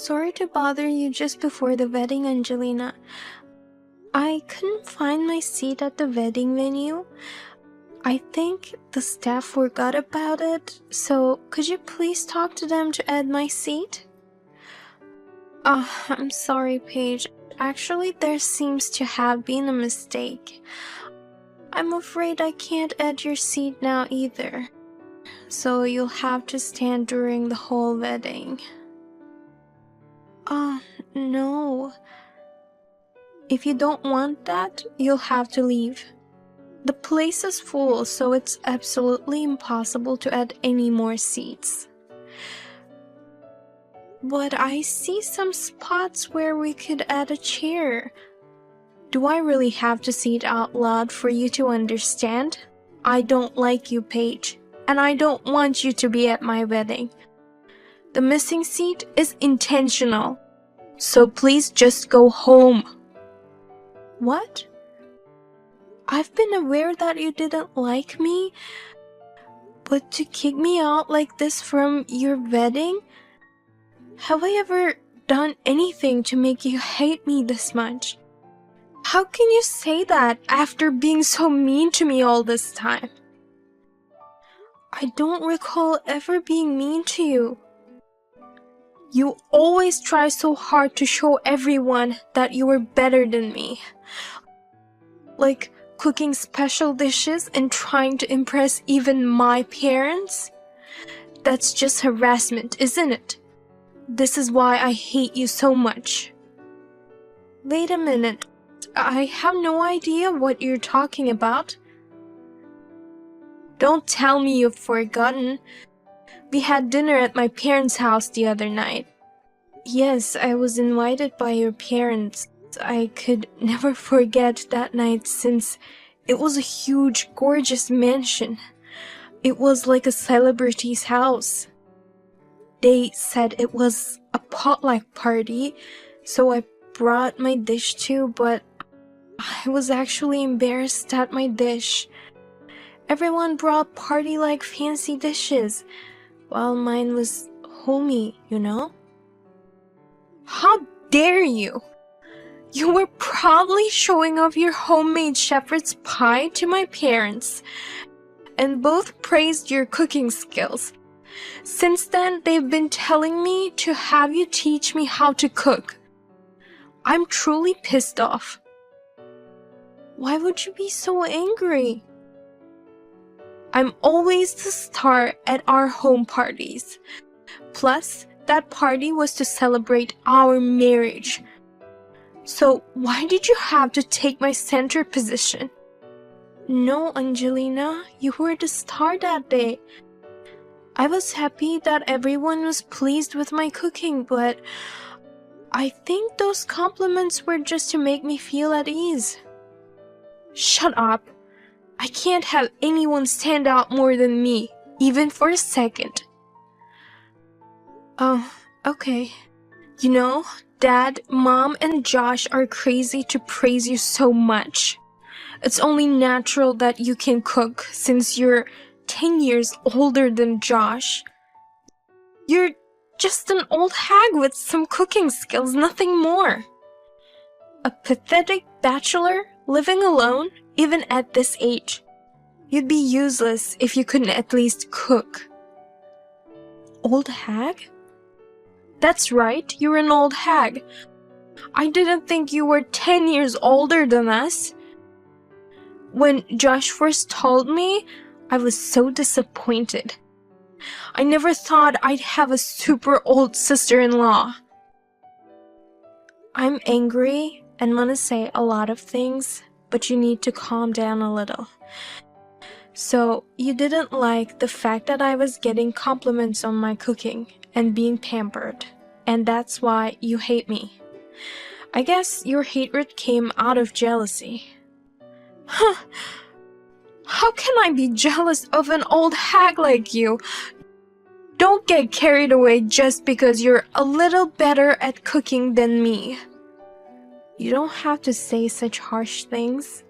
Sorry to bother you just before the wedding, Angelina. I couldn't find my seat at the wedding venue. I think the staff forgot about it, so could you please talk to them to add my seat? I'm sorry, Paige. Actually, there seems to have been a mistake. I'm afraid I can't add your seat now either, so you'll have to stand during the whole wedding. No. If you don't want that, you'll have to leave. The place is full, so it's absolutely impossible to add any more seats. But I see some spots where we could add a chair. Do I really have to say it out loud for you to understand? I don't like you, Paige, and I don't want you to be at my wedding. The missing seat is intentional, so please just go home. What? I've been aware that you didn't like me, but to kick me out like this from your wedding? Have I ever done anything to make you hate me this much? How can you say that after being so mean to me all this time? I don't recall ever being mean to you. You always try so hard to show everyone that you were better than me. Like cooking special dishes and trying to impress even my parents? That's just harassment, isn't it? This is why I hate you so much. Wait a minute. I have no idea what you're talking about. Don't tell me you've forgotten. We had dinner at my parents' house the other night. Yes, I was invited by your parents. I could never forget that night since it was a huge, gorgeous mansion. It was like a celebrity's house. They said it was a potluck party, so I brought my dish too, but I was actually embarrassed at my dish. Everyone brought party-like fancy dishes, while mine was homey, you know? How dare you! You were probably showing off your homemade shepherd's pie to my parents, and both praised your cooking skills. Since then, they've been telling me to have you teach me how to cook. I'm truly pissed off. Why would you be so angry? I'm always the star at our home parties. Plus, that party was to celebrate our marriage. So why did you have to take my center position? No, Angelina, you were the star that day. I was happy that everyone was pleased with my cooking, but I think those compliments were just to make me feel at ease. Shut up. I can't have anyone stand out more than me, even for a second. Oh, okay. You know, Dad, Mom, and Josh are crazy to praise you so much. It's only natural that you can cook since you're 10 years older than Josh. You're just an old hag with some cooking skills, nothing more. A pathetic bachelor living alone, even at this age. You'd be useless if you couldn't at least cook. Old hag? That's right, you're an old hag. I didn't think you were 10 years older than us. When Josh first told me, I was so disappointed. I never thought I'd have a super old sister-in-law. I'm angry and want to say a lot of things, but you need to calm down a little. So, you didn't like the fact that I was getting compliments on my cooking and being pampered, and that's why you hate me. I guess your hatred came out of jealousy. Huh. How can I be jealous of an old hag like you? Don't get carried away just because you're a little better at cooking than me. You don't have to say such harsh things.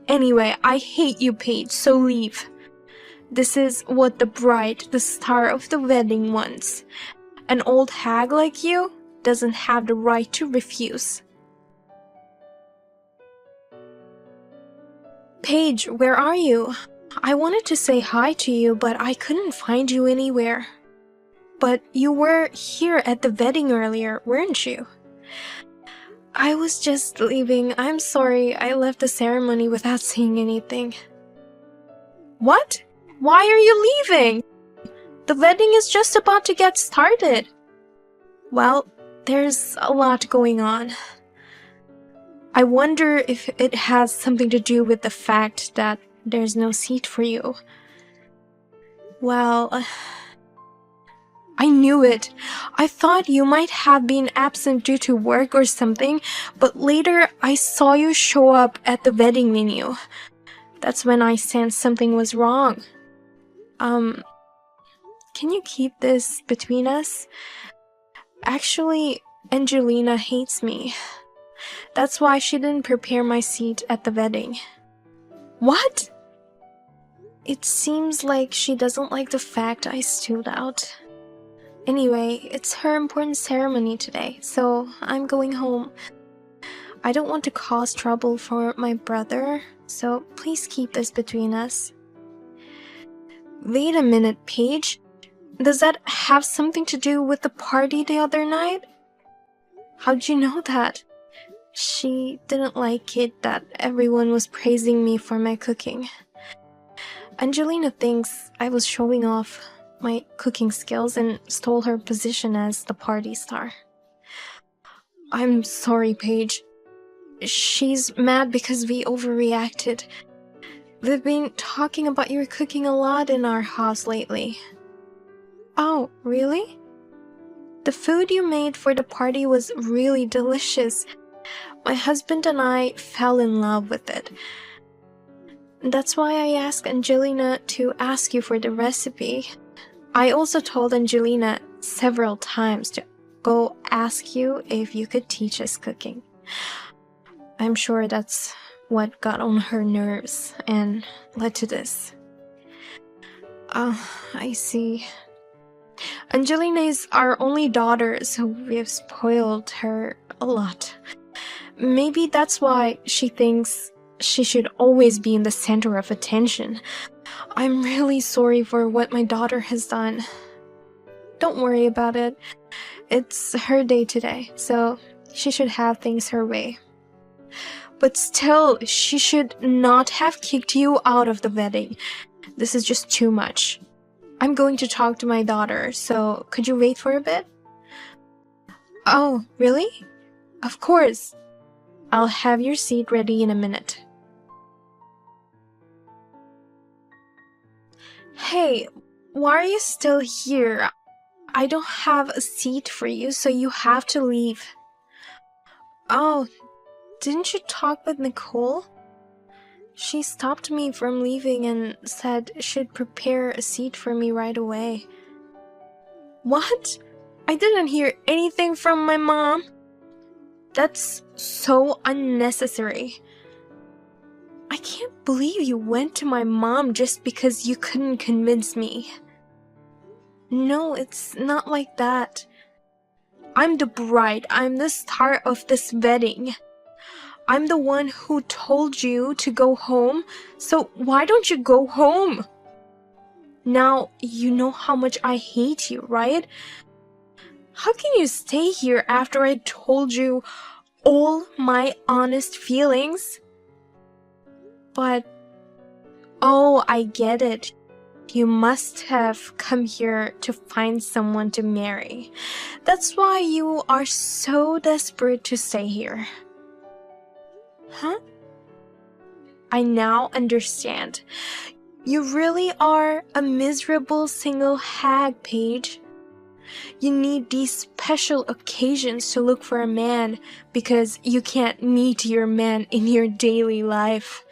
Anyway, I hate you, Paige, so leave. This is what the bride, the star of the wedding, wants. An old hag like you doesn't have the right to refuse. Paige, where are you? I wanted to say hi to you, but I couldn't find you anywhere. But you were here at the wedding earlier, weren't you? I was just leaving. I'm sorry, I left the ceremony without saying anything. What? Why are you leaving? The wedding is just about to get started. Well, there's a lot going on. I wonder if it has something to do with the fact that there's no seat for you. Well, I knew it. I thought you might have been absent due to work or something, but later I saw you show up at the wedding venue. That's when I sensed something was wrong. Can you keep this between us? Actually, Angelina hates me. That's why she didn't prepare my seat at the wedding. What? It seems like she doesn't like the fact I stood out. Anyway, it's her important ceremony today, so I'm going home. I don't want to cause trouble for my brother, so please keep this between us. Wait a minute, Paige. Does that have something to do with the party the other night? How'd you know that? She didn't like it that everyone was praising me for my cooking. Angelina thinks I was showing off my cooking skills and stole her position as the party star. I'm sorry, Paige. She's mad because we overreacted. We've been talking about your cooking a lot in our house lately. Oh, really? The food you made for the party was really delicious. My husband and I fell in love with it. That's why I asked Angelina to ask you for the recipe. I also told Angelina several times to go ask you if you could teach us cooking. I'm sure that's what got on her nerves and led to this. Oh, I see. Angelina is our only daughter, so we've spoiled her a lot. Maybe that's why she thinks she should always be in the center of attention. I'm really sorry for what my daughter has done. Don't worry about it. It's her day today, so she should have things her way. But still, she should not have kicked you out of the wedding. This is just too much. I'm going to talk to my daughter, so could you wait for a bit? Oh, really? Of course. I'll have your seat ready in a minute. Hey, why are you still here? I don't have a seat for you, so you have to leave. Oh, didn't you talk with Nicole? She stopped me from leaving and said she'd prepare a seat for me right away. What? I didn't hear anything from my mom. That's so unnecessary. I can't believe you went to my mom just because you couldn't convince me. No, it's not like that. I'm the bride. I'm the star of this wedding. I'm the one who told you to go home, so why don't you go home? Now, you know how much I hate you, right? How can you stay here after I told you all my honest feelings? But, oh, I get it. You must have come here to find someone to marry. That's why you are so desperate to stay here. Huh? I now understand. You really are a miserable single hag, Paige. You need these special occasions to look for a man because you can't meet your man in your daily life.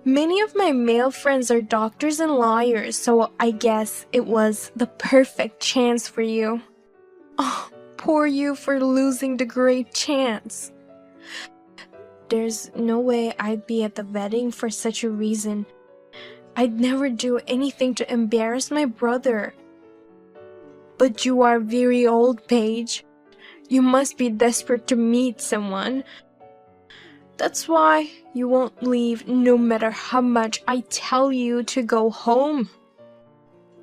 Many of my male friends are doctors and lawyers, so I guess it was the perfect chance for you. Oh, poor you for losing the great chance. There's no way I'd be at the wedding for such a reason. I'd never do anything to embarrass my brother. But you are very old, Paige. You must be desperate to meet someone. That's why you won't leave no matter how much I tell you to go home.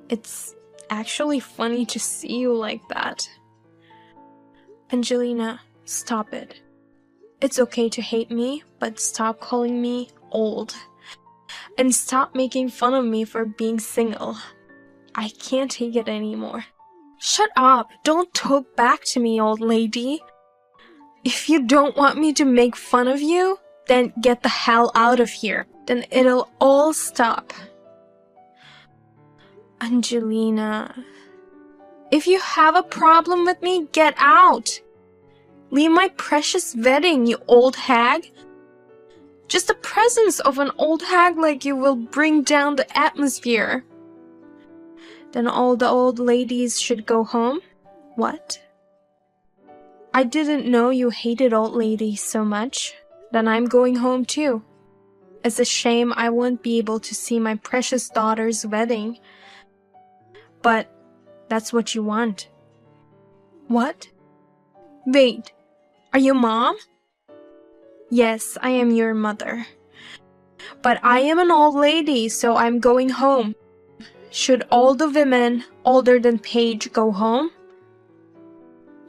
It's actually funny to see you like that. Angelina, stop it. It's okay to hate me, but stop calling me old. And stop making fun of me for being single. I can't take it anymore. Shut up! Don't talk back to me, old lady. If you don't want me to make fun of you, then get the hell out of here. Then it'll all stop. Angelina, if you have a problem with me, get out. Leave my precious wedding, you old hag. Just the presence of an old hag like you will bring down the atmosphere. Then all the old ladies should go home? What? I didn't know you hated old ladies so much. Then I'm going home too. It's a shame I won't be able to see my precious daughter's wedding. But that's what you want. What? Wait, are you mom? Yes, I am your mother. But I am an old lady, so I'm going home. Should all the women older than Paige go home?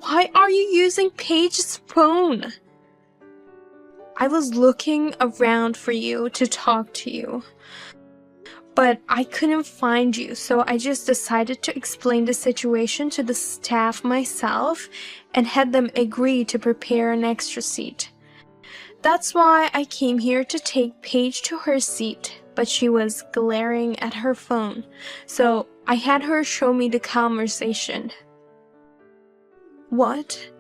Why are you using Paige's phone? I was looking around for you to talk to you, but I couldn't find you, so I just decided to explain the situation to the staff myself and had them agree to prepare an extra seat. That's why I came here to take Paige to her seat, but she was glaring at her phone, so I had her show me the conversation. What?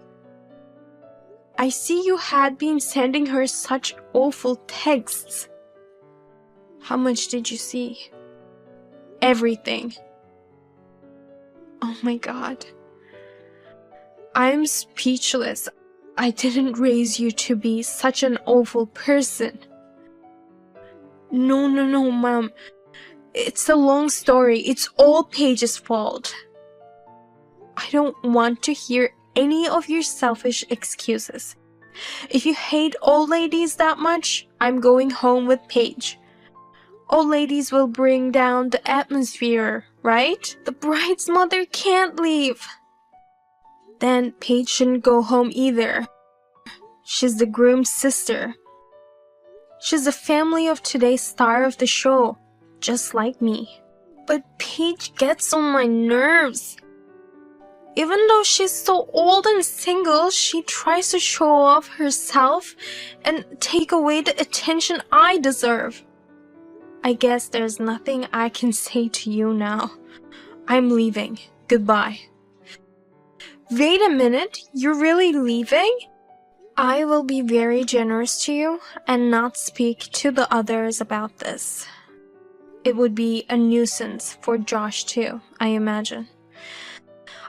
I see you had been sending her such awful texts. How much did you see? Everything. Oh my God. I'm speechless. I didn't raise you to be such an awful person. No, Mom. It's a long story. It's all Paige's fault. I don't want to hear any of your selfish excuses. If you hate old ladies that much, I'm going home with Paige. Old ladies will bring down the atmosphere, right? The bride's mother can't leave. Then Paige shouldn't go home either. She's the groom's sister. She's the family of today's star of the show, just like me. But Paige gets on my nerves. Even though she's so old and single, she tries to show off herself and take away the attention I deserve. I guess there's nothing I can say to you now. I'm leaving. Goodbye. Wait a minute, you're really leaving? I will be very generous to you and not speak to the others about this. It would be a nuisance for Josh too, I imagine.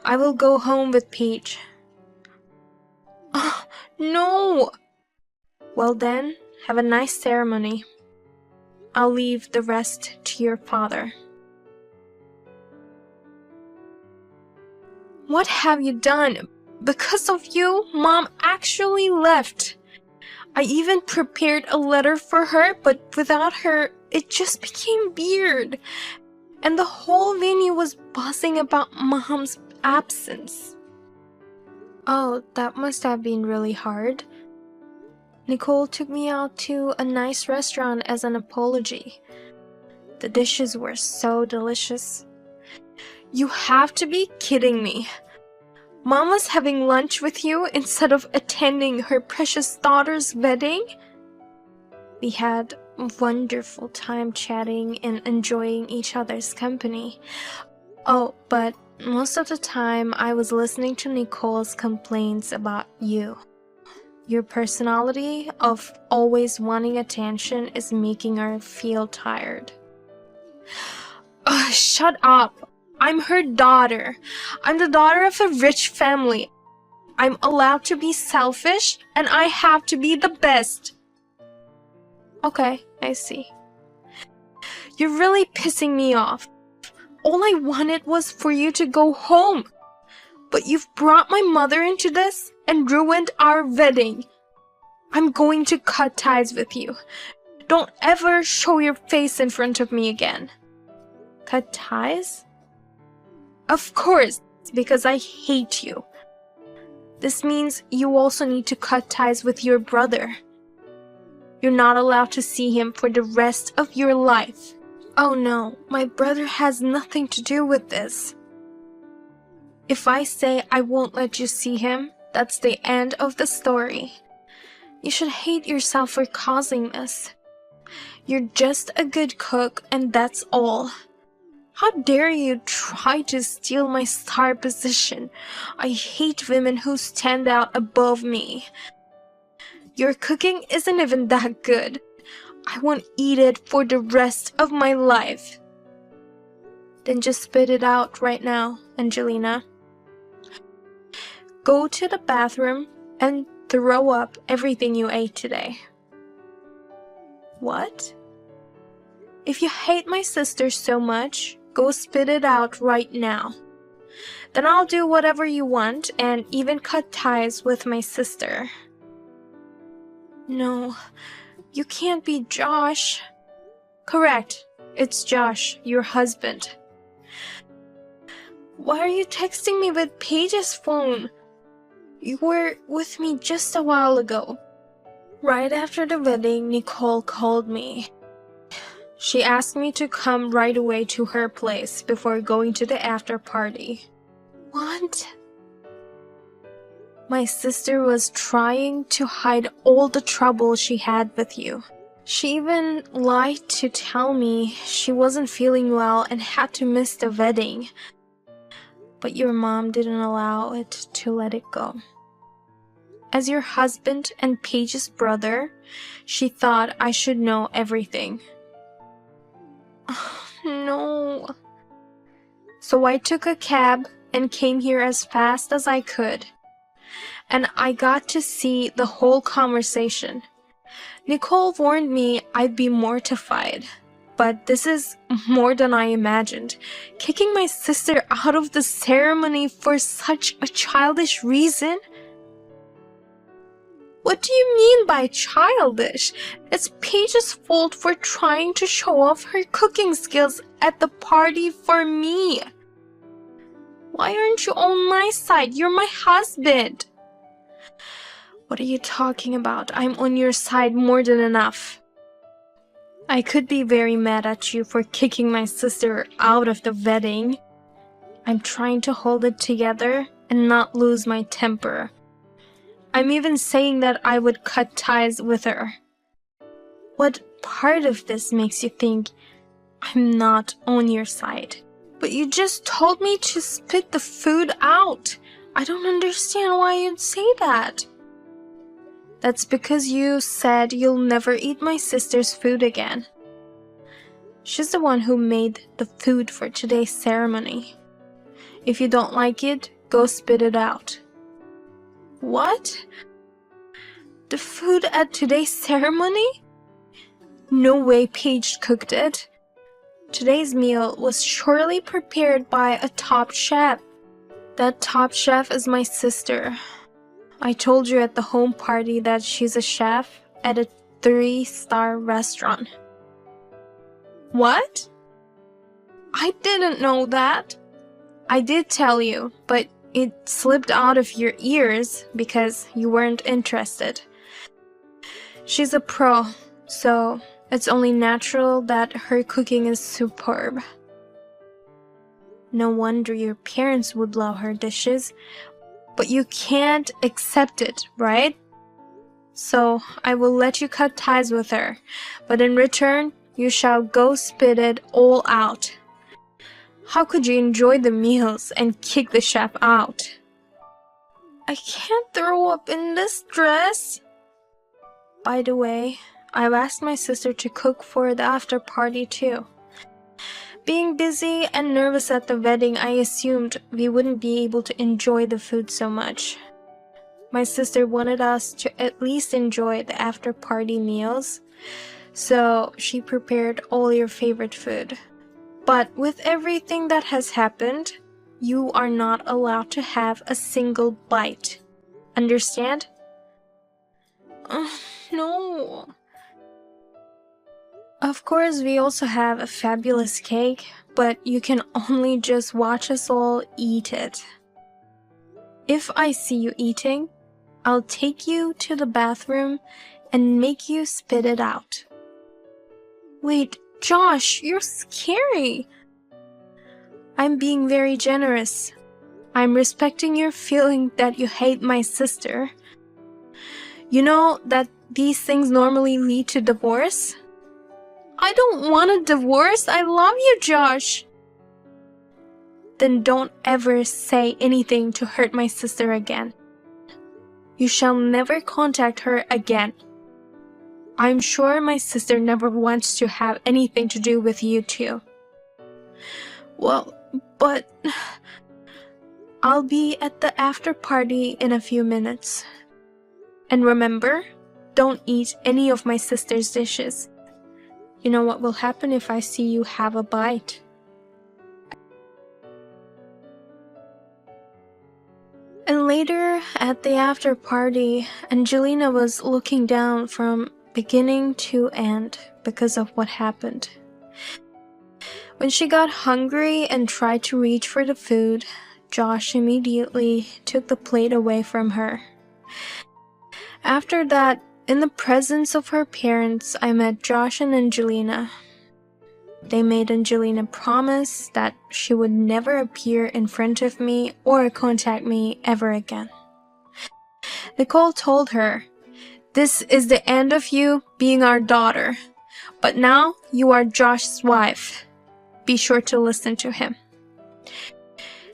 I will go home with Paige. Oh, no! Well then, have a nice ceremony. I'll leave the rest to your father. What have you done? Because of you, Mom actually left. I even prepared a letter for her, but without her, it just became weird. And the whole venue was buzzing about Mom's absence. Oh, that must have been really hard. Nicole took me out to a nice restaurant as an apology. The dishes were so delicious. You have to be kidding me. Mom was having lunch with you instead of attending her precious daughter's wedding? We had a wonderful time chatting and enjoying each other's company. Oh, but most of the time I was listening to Nicole's complaints about you. Your personality of always wanting attention is making her feel tired. Ugh, shut up! I'm her daughter. I'm the daughter of a rich family. I'm allowed to be selfish, and I have to be the best. Okay, I see. You're really pissing me off. All I wanted was for you to go home. But you've brought my mother into this and ruined our wedding. I'm going to cut ties with you. Don't ever show your face in front of me again. Cut ties? Of course, because I hate you. This means you also need to cut ties with your brother. You're not allowed to see him for the rest of your life. Oh no, my brother has nothing to do with this. If I say I won't let you see him, that's the end of the story. You should hate yourself for causing this. You're just a good cook and that's all. How dare you try to steal my star position? I hate women who stand out above me. Your cooking isn't even that good. I won't eat it for the rest of my life. Then just spit it out right now, Angelina. Go to the bathroom and throw up everything you ate today. What? If you hate my sister so much, go spit it out right now. Then I'll do whatever you want and even cut ties with my sister. No, you can't be Josh. Correct, it's Josh, your husband. Why are you texting me with Paige's phone? You were with me just a while ago. Right after the wedding, Nicole called me. She asked me to come right away to her place before going to the after party. What? My sister was trying to hide all the trouble she had with you. She even lied to tell me she wasn't feeling well and had to miss the wedding. But your mom didn't allow it to let it go. As your husband and Paige's brother, she thought I should know everything. No. So I took a cab and came here as fast as I could. And I got to see the whole conversation. Nicole warned me I'd be mortified. But this is more than I imagined. Kicking my sister out of the ceremony for such a childish reason? What do you mean by childish? It's Paige's fault for trying to show off her cooking skills at the party for me. Why aren't you on my side? You're my husband. What are you talking about? I'm on your side more than enough. I could be very mad at you for kicking my sister out of the wedding. I'm trying to hold it together and not lose my temper. I'm even saying that I would cut ties with her. What part of this makes you think I'm not on your side? But you just told me to spit the food out. I don't understand why you'd say that. That's because you said you'll never eat my sister's food again. She's the one who made the food for today's ceremony. If you don't like it, go spit it out. What? The food at today's ceremony? No way Paige cooked it. Today's meal was surely prepared by a top chef. That top chef is my sister. I told you at the home party that she's a chef at a 3-star restaurant. What? I didn't know that. I did tell you, but it slipped out of your ears because you weren't interested. She's a pro, so it's only natural that her cooking is superb. No wonder your parents would love her dishes, but you can't accept it, right? So I will let you cut ties with her, but in return, you shall go spit it all out. How could you enjoy the meals and kick the chef out? I can't throw up in this dress. By the way, I've asked my sister to cook for the after party too. Being busy and nervous at the wedding, I assumed we wouldn't be able to enjoy the food so much. My sister wanted us to at least enjoy the after party meals, so she prepared all your favorite food. But with everything that has happened, you are not allowed to have a single bite. Understand? No. Of course, we also have a fabulous cake, but you can only just watch us all eat it. If I see you eating, I'll take you to the bathroom and make you spit it out. Wait, Josh, you're scary. I'm being very generous. I'm respecting your feeling that you hate my sister. You know that these things normally lead to divorce? I don't want a divorce. I love you, Josh. Then don't ever say anything to hurt my sister again. You shall never contact her again. I'm sure my sister never wants to have anything to do with you two. Well, but I'll be at the after party in a few minutes. And remember, don't eat any of my sister's dishes. You know what will happen if I see you have a bite? And later, at the after party, Angelina was looking down from beginning to end because of what happened. When she got hungry and tried to reach for the food, Josh immediately took the plate away from her. After that, in the presence of her parents, I met Josh and Angelina. They made Angelina promise that she would never appear in front of me or contact me ever again. Nicole told her, "This is the end of you being our daughter, but now you are Josh's wife. Be sure to listen to him."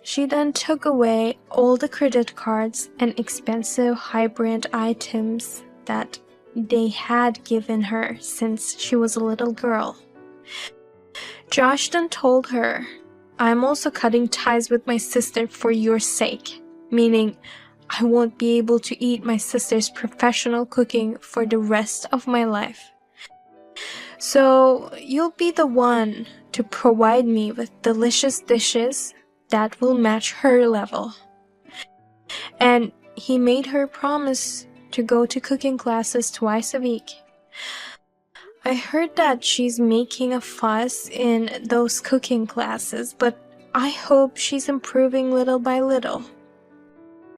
She then took away all the credit cards and expensive high-brand items that they had given her since she was a little girl. Josh then told her, "I'm also cutting ties with my sister for your sake," meaning I won't be able to eat my sister's professional cooking for the rest of my life. So you'll be the one to provide me with delicious dishes that will match her level. And he made her promise to go to cooking classes twice a week. I heard that she's making a fuss in those cooking classes, but I hope she's improving little by little.